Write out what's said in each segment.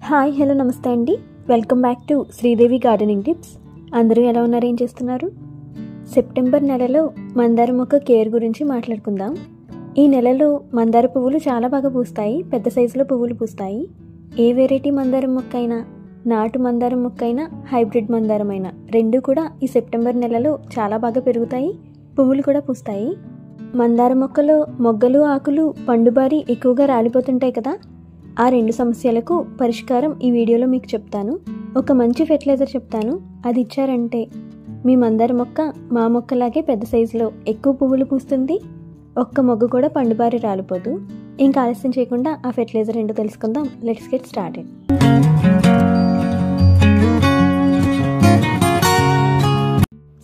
Hi hello నమస్తే అండి. Welcome back to Sridevi gardening tips. అందరూ ఎలా ఉన్నారు, ఏం చేస్తున్నారు? సెప్టెంబర్ నెలలో మందార మొక్క కేర్ గురించి మాట్లాడుకుందాం. ఈ నెలలో మందార పువ్వులు చాలా బాగా పూస్తాయి, పెద్ద సైజులో పువ్వులు పూస్తాయి. ఏ వెరైటీ మందారం మొక్క అయినా, నాటు మందారం మొక్క అయినా, హైబ్రిడ్ మందారం అయినా రెండు కూడా ఈ సెప్టెంబర్ నెలలో చాలా బాగా పెరుగుతాయి, పువ్వులు కూడా పూస్తాయి. మందార మొక్కలో మొగ్గలు ఆకులు పండుబారి ఎక్కువగా రాలిపోతుంటాయి కదా, ఆ రెండు సమస్యలకు పరిష్కారం ఈ వీడియోలో మీకు చెప్తాను. ఒక మంచి ఫెర్టిలైజర్ చెప్తాను, అది ఇచ్చారంటే మీ మందార మొక్క మా మొక్కలాగే పెద్ద సైజులో ఎక్కువ పువ్వులు పూస్తుంది, ఒక్క మొగ్గు కూడా పండుబారి రాలిపోదు. ఇంకా ఆలస్యం చేయకుండా ఆ ఫెర్టిలైజర్ ఏంటో తెలుసుకుందాం. Let's get started.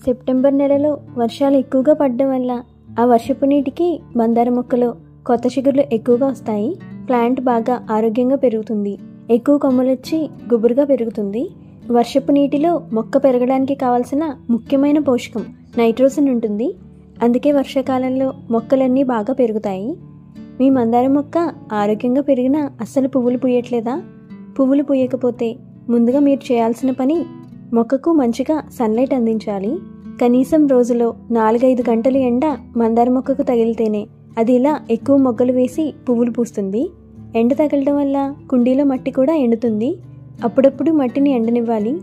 సెప్టెంబర్ నెలలో వర్షాలు ఎక్కువగా పడడం వల్ల ఆ వర్షపు నీటికి మందార మొక్కలో కొత్త చిగుర్లు ఎక్కువగా వస్తాయి. ప్లాంట్ బాగా ఆరోగ్యంగా పెరుగుతుంది, ఎక్కువ కొమ్మలు వచ్చి గుబురుగా పెరుగుతుంది. వర్షపు నీటిలో మొక్క పెరగడానికి కావాల్సిన ముఖ్యమైన పోషకం నైట్రోజన్ ఉంటుంది. అందుకే వర్షాకాలంలో మొక్కలన్నీ బాగా పెరుగుతాయి. మీ మందార మొక్క ఆరోగ్యంగా పెరిగినా అస్సలు పువ్వులు పూయట్లేదా? పువ్వులు పూయకపోతే ముందుగా మీరు చేయాల్సిన పని మొక్కకు మంచిగా సన్లైట్ అందించాలి. కనీసం రోజులో 4-5 గంటలు ఎండ మందార మొక్కకు తగిలితేనే అది ఇలా ఎక్కువ మొగ్గలు వేసి పువ్వులు పూస్తుంది. ఎండ తగలడం వల్ల కుండీలో మట్టి కూడా ఎండుతుంది. అప్పుడప్పుడు మట్టిని ఎండనివ్వాలి.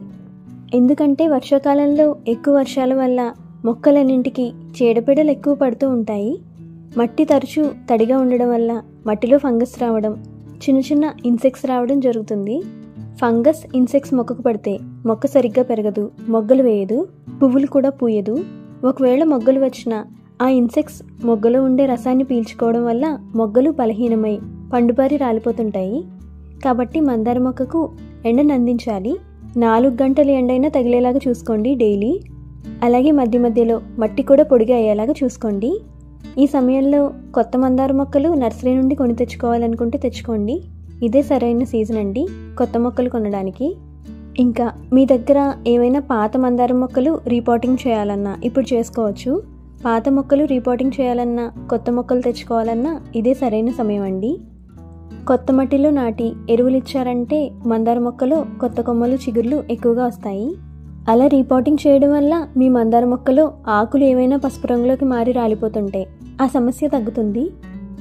ఎందుకంటే వర్షాకాలంలో ఎక్కువ వర్షాల వల్ల మొక్కలన్నింటికి చీడపీడలు ఎక్కువ పడుతూ ఉంటాయి. మట్టి తరచూ తడిగా ఉండడం వల్ల మట్టిలో ఫంగస్ రావడం, చిన్న చిన్న ఇన్సెక్ట్స్ రావడం జరుగుతుంది. ఫంగస్ ఇన్సెక్ట్స్ మొక్కకు పడితే మొక్క సరిగ్గా పెరగదు, మొగ్గలు వేయదు, పువ్వులు కూడా పూయదు. ఒకవేళ మొగ్గలు వచ్చినా ఆ ఇన్సెక్ట్స్ మొగ్గలో ఉండే రసాన్ని పీల్చుకోవడం వల్ల మొగ్గలు బలహీనమై పండుబారి రాలిపోతుంటాయి. కాబట్టి మందార మొక్కకు ఎండను అందించాలి. 4 గంటల ఎండైనా తగిలేలాగా చూసుకోండి డైలీ. అలాగే మధ్య మధ్యలో మట్టి కూడా పొడిగా అయ్యేలాగా చూసుకోండి. ఈ సమయంలో కొత్త మందార మొక్కలు నర్సరీ నుండి కొని తెచ్చుకోవాలనుకుంటే తెచ్చుకోండి. ఇదే సరైన సీజన్ అండి కొత్త మొక్కలు కొనడానికి. ఇంకా మీ దగ్గర ఏవైనా పాత మందార మొక్కలు రీపాటింగ్ చేయాలన్నా ఇప్పుడు చేసుకోవచ్చు. పాత మొక్కలు రీపాటింగ్ చేయాలన్నా, కొత్త మొక్కలు తెచ్చుకోవాలన్నా ఇదే సరైన సమయం అండి. కొత్త మట్టిలో నాటి ఎరువులు ఇచ్చారంటే మందార మొక్కలో కొత్త కొమ్మలు చిగుర్లు ఎక్కువగా వస్తాయి. అలా రీపాటింగ్ చేయడం వల్ల మీ మందార మొక్కలో ఆకులు ఏవైనా పసుపు రంగులోకి మారి రాలిపోతుంటే ఆ సమస్య తగ్గుతుంది.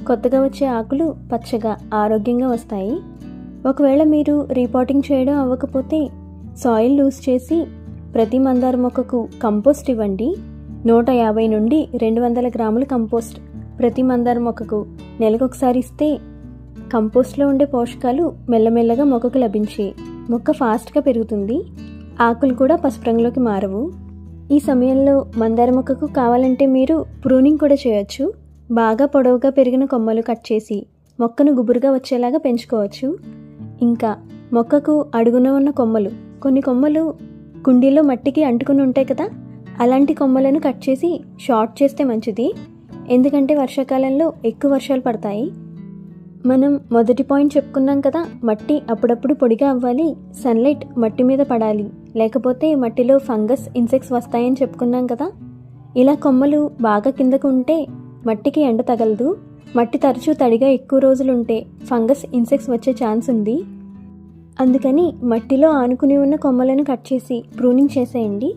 కొత్తగా వచ్చే ఆకులు పచ్చగా ఆరోగ్యంగా వస్తాయి. ఒకవేళ మీరు రీపాటింగ్ చేయడం అవ్వకపోతే సాయిల్ లూజ్ చేసి ప్రతి మందార మొక్కకు కంపోస్ట్ ఇవ్వండి. 150 నుండి 200 గ్రాముల కంపోస్ట్ ప్రతి మందార మొక్కకు నెలకొకసారి ఇస్తే కంపోస్ట్లో ఉండే పోషకాలు మెల్లమెల్లగా మొక్కకు లభించి మొక్క ఫాస్ట్గా పెరుగుతుంది. ఆకులు కూడా పసుపు రంగులోకి మారవు. ఈ సమయంలో మందార మొక్కకు కావాలంటే మీరు ప్రూనింగ్ కూడా చేయొచ్చు. బాగా పొడవుగా పెరిగిన కొమ్మలు కట్ చేసి మొక్కను గుబురుగా వచ్చేలాగా పెంచుకోవచ్చు. ఇంకా మొక్కకు అడుగున ఉన్న కొమ్మలు, కొన్ని కొమ్మలు కుండీలో మట్టికి అంటుకుని ఉంటాయి కదా, అలాంటి కొమ్మలను కట్ చేసి షార్ట్ చేస్తే మంచిది. ఎందుకంటే వర్షాకాలంలో ఎక్కువ వర్షాలు పడతాయి. మనం మొదటి పాయింట్ చెప్పుకున్నాం కదా, మట్టి అప్పుడప్పుడు పొడిగా అవ్వాలి, సన్లైట్ మట్టి మీద పడాలి, లేకపోతే మట్టిలో ఫంగస్ ఇన్సెక్ట్స్ వస్తాయని చెప్పుకున్నాం కదా. ఇలా కొమ్మలు బాగా కిందకు ఉంటే మట్టికి ఎండ తగలదు. మట్టి తరచూ తడిగా ఎక్కువ రోజులు ఉంటే ఫంగస్ ఇన్సెక్ట్స్ వచ్చే ఛాన్స్ ఉంది. అందుకని మట్టిలో ఆనుకుని ఉన్న కొమ్మలను కట్ చేసి ప్రూనింగ్ చేసేయండి.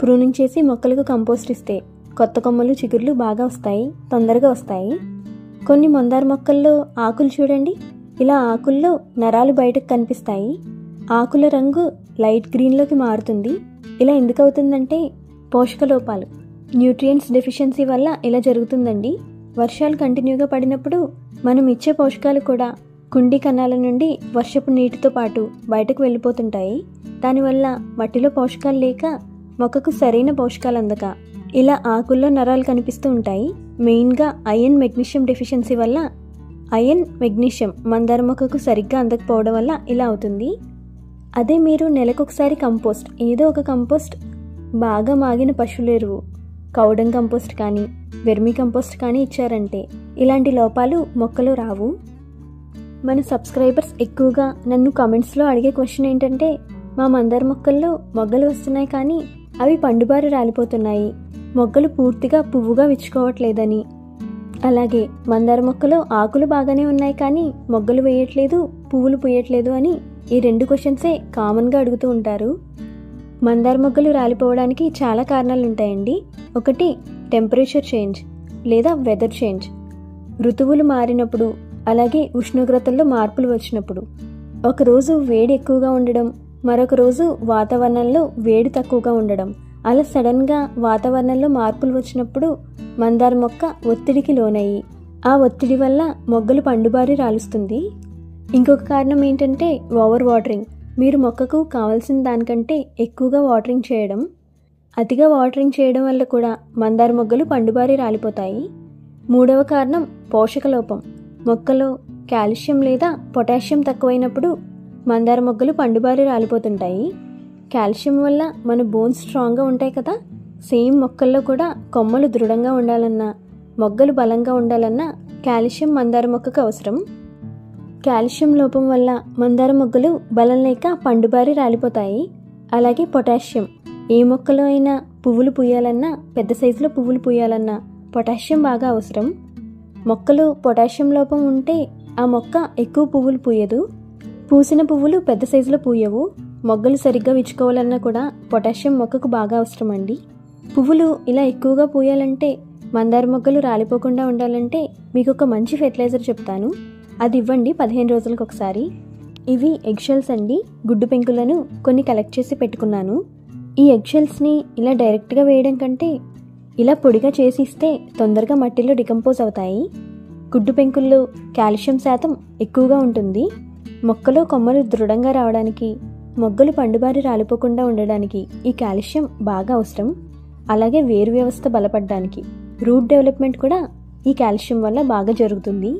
ప్రూనింగ్ చేసి మొక్కలకు కంపోస్ట్ ఇస్తే కొత్త కొమ్మలు చిగుర్లు బాగా వస్తాయి, తొందరగా వస్తాయి. కొన్ని మందార మొక్కల్లో ఆకులు చూడండి, ఇలా ఆకుల్లో నరాలు బయటకు కనిపిస్తాయి. ఆకుల రంగు లైట్ గ్రీన్లోకి మారుతుంది. ఇలా ఎందుకు అవుతుందంటే పోషక లోపాలు, న్యూట్రియంట్స్ డెఫిషియన్సీ వల్ల ఇలా జరుగుతుందండి. వర్షాలు కంటిన్యూగా పడినప్పుడు మనం ఇచ్చే పోషకాలు కూడా కుండీ కణాల నుండి వర్షపు నీటితో పాటు బయటకు వెళ్ళిపోతుంటాయి. దానివల్ల మట్టిలో పోషకాలు లేక మొక్కకు సరైన పోషకాలు అందక ఇలా ఆకుల్లో నరాలు కనిపిస్తూ ఉంటాయి. మెయిన్గా ఐరన్ మెగ్నీషియం డెఫిషియన్సీ వల్ల ఐరన్ మెగ్నీషియం మందార మొక్కకు సరిగ్గా అందకపోవడం వల్ల ఇలా అవుతుంది. అదే మీరు నెలకొకసారి కంపోస్ట్, ఏదో ఒక కంపోస్ట్, బాగా మాగిన పశువుల ఎరువు, కౌడం కంపోస్ట్ కానీ వెర్మీ కంపోస్ట్ కానీ ఇచ్చారంటే ఇలాంటి లోపాలు మొక్కలో రావు. మన సబ్స్క్రైబర్స్ ఎక్కువగా నన్ను కామెంట్స్లో అడిగే క్వశ్చన్ ఏంటంటే, మా మందార మొక్కల్లో మొగ్గలు వస్తున్నాయి కానీ అవి పండుబారి రాలిపోతున్నాయి, మొగ్గలు పూర్తిగా పువ్వుగా విచ్చుకోవట్లేదని. అలాగే మందార మొక్కలో ఆకులు బాగానే ఉన్నాయి కానీ మొగ్గలు వేయట్లేదు, పువ్వులు పూయట్లేదు అని ఈ 2 క్వశ్చన్సే కామన్గా అడుగుతూ ఉంటారు. మందార మొగ్గలు రాలిపోవడానికి చాలా కారణాలు ఉంటాయండి. ఒకటి టెంపరేచర్ చేంజ్ లేదా వెదర్ చేంజ్, ఋతువులు మారినప్పుడు, అలాగే ఉష్ణోగ్రతల్లో మార్పులు వచ్చినప్పుడు. ఒకరోజు వేడి ఎక్కువగా ఉండడం, మరొక రోజు వాతావరణంలో వేడి తక్కువగా ఉండడం, అలా సడన్గా వాతావరణంలో మార్పులు వచ్చినప్పుడు మందార మొక్క ఒత్తిడికి లోనయ్యి ఆ ఒత్తిడి వల్ల మొగ్గలు పండుబారి రాలుస్తుంది. ఇంకొక కారణం ఏంటంటే ఓవర్ వాటరింగ్. మీరు మొక్కకు కావాల్సిన దానికంటే ఎక్కువగా వాటరింగ్ చేయడం. అతిగా వాటరింగ్ చేయడం వల్ల కూడా మందార మొగ్గలు పండుబారి రాలిపోతాయి. మూడవ కారణం పోషక లోపం. మొక్కలో కాల్షియం లేదా పొటాషియం తక్కువైనప్పుడు మందార మొగ్గలు పండుబారి రాలిపోతుంటాయి. కాల్షియం వల్ల మన బోన్స్ స్ట్రాంగ్గా ఉంటాయి కదా, సేమ్ మొక్కల్లో కూడా కొమ్మలు దృఢంగా ఉండాలన్నా, మొగ్గలు బలంగా ఉండాలన్నా కాల్షియం మందార మొక్కకు అవసరం. కాల్షియం లోపం వల్ల మందార మొగ్గలు బలం లేక పండుబారి రాలిపోతాయి. అలాగే పొటాషియం. ఏ మొక్కలో అయినా పువ్వులు పూయాలన్నా, పెద్ద సైజులో పువ్వులు పూయాలన్నా పొటాషియం బాగా అవసరం. మొక్కలో పొటాషియం లోపం ఉంటే ఆ మొక్క ఎక్కువ పువ్వులు పూయదు. పూసిన పువ్వులు పెద్ద సైజులో పూయవు. మొగ్గలు సరిగ్గా విచ్చుకోవాలన్నా కూడా పొటాషియం మొక్కకు బాగా అవసరం అండి. పువ్వులు ఇలా ఎక్కువగా పూయాలంటే, మందార మొగ్గలు రాలిపోకుండా ఉండాలంటే మీకు ఒక మంచి ఫెర్టిలైజర్ చెప్తాను. అది ఇవ్వండి 15 రోజులకు ఒకసారి. ఇవి ఎగ్షెల్స్ అండి. గుడ్డు పెంకులను కొన్ని కలెక్ట్ చేసి పెట్టుకున్నాను. ఈ ఎగ్షెల్స్ని ఇలా డైరెక్ట్గా వేయడం కంటే ఇలా పొడిగా చేసి ఇస్తే తొందరగా మట్టిలో డికంపోజ్ అవుతాయి. గుడ్డు పెంకుల్లో కాల్షియం శాతం ఎక్కువగా ఉంటుంది. మొక్కలో కొమ్మలు దృఢంగా రావడానికి, మొగ్గలు పండుబారి రాలిపోకుండా ఉండడానికి ఈ కాల్షియం బాగా అవసరం. అలాగే వేరు వ్యవస్థ బలపడడానికి, రూట్ డెవలప్మెంట్ కూడా ఈ కాల్షియం వల్ల బాగా జరుగుతుంది.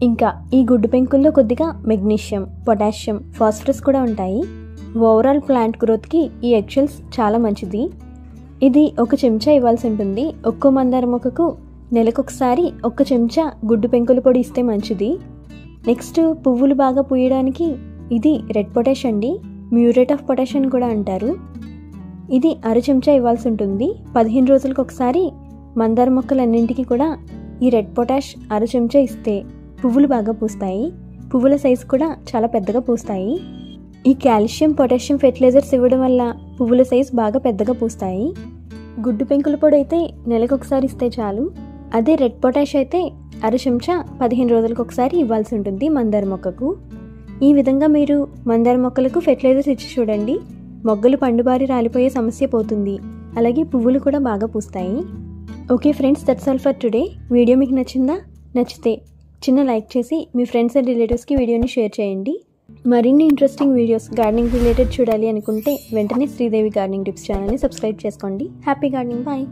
ఇంకా ఈ గుడ్డు పెంకుల్లో కొద్దిగా మెగ్నీషియం, పొటాషియం, ఫాస్ఫరస్ కూడా ఉంటాయి. ఓవరాల్ ప్లాంట్ గ్రోత్కి ఈ ఎగ్షెల్స్ చాలా మంచిది. ఇది 1 చెంచా ఇవ్వాల్సి ఉంటుంది. ఒక్కో మందార మొక్కకు నెలకొకసారి 1 చెంచా గుడ్డు పెంకుల పొడి ఇస్తే మంచిది. నెక్స్ట్ పువ్వులు బాగా పూయడానికి ఇది రెడ్ పొటాష్ అండి. మ్యూరేట్ ఆఫ్ పొటాష్ అని కూడా అంటారు. ఇది 1/2 చెంచా ఇవ్వాల్సి ఉంటుంది. 15 రోజులకు ఒకసారి మందార మొక్కలన్నింటికి కూడా ఈ రెడ్ పొటాష్ 1/2 చెంచా ఇస్తే పువ్వులు బాగా పూస్తాయి. పువ్వుల సైజు కూడా చాలా పెద్దగా పూస్తాయి. ఈ కాల్షియం, పొటాషియం ఫెర్టిలైజర్స్ ఇవ్వడం వల్ల పువ్వుల సైజు బాగా పెద్దగా పూస్తాయి. గుడ్డు పెంకుల పొడి అయితే నెలకొకసారి ఇస్తే చాలు. అదే రెడ్ పొటాష్ అయితే 1/2 చెంచా 15 రోజులకు ఒకసారి ఇవ్వాల్సి ఉంటుంది మందార మొక్కకు. ఈ విధంగా మీరు మందార మొక్కలకు ఫెర్టిలైజర్స్ ఇచ్చి చూడండి. మొగ్గలు పండుబారి రాలిపోయే సమస్య పోతుంది. అలాగే పువ్వులు కూడా బాగా పూస్తాయి. Okay friends, that's all for today. Video మీకు నచ్చిందా? నచ్చితే చిన్న లైక్ చేసి మీ ఫ్రెండ్స్ అండ్ రిలేటివ్స్కి వీడియోని షేర్ చేయండి. మరిన్ని ఇంట్రెస్టింగ్ వీడియోస్ గార్డెనింగ్ రిలేటెడ్ చూడాలి అనుకుంటే వెంటనే శ్రీదేవి గార్డెనింగ్ టిప్స్ ఛానల్ని సబ్స్క్రైబ్ చేసుకోండి. Happy gardening. బాయ్.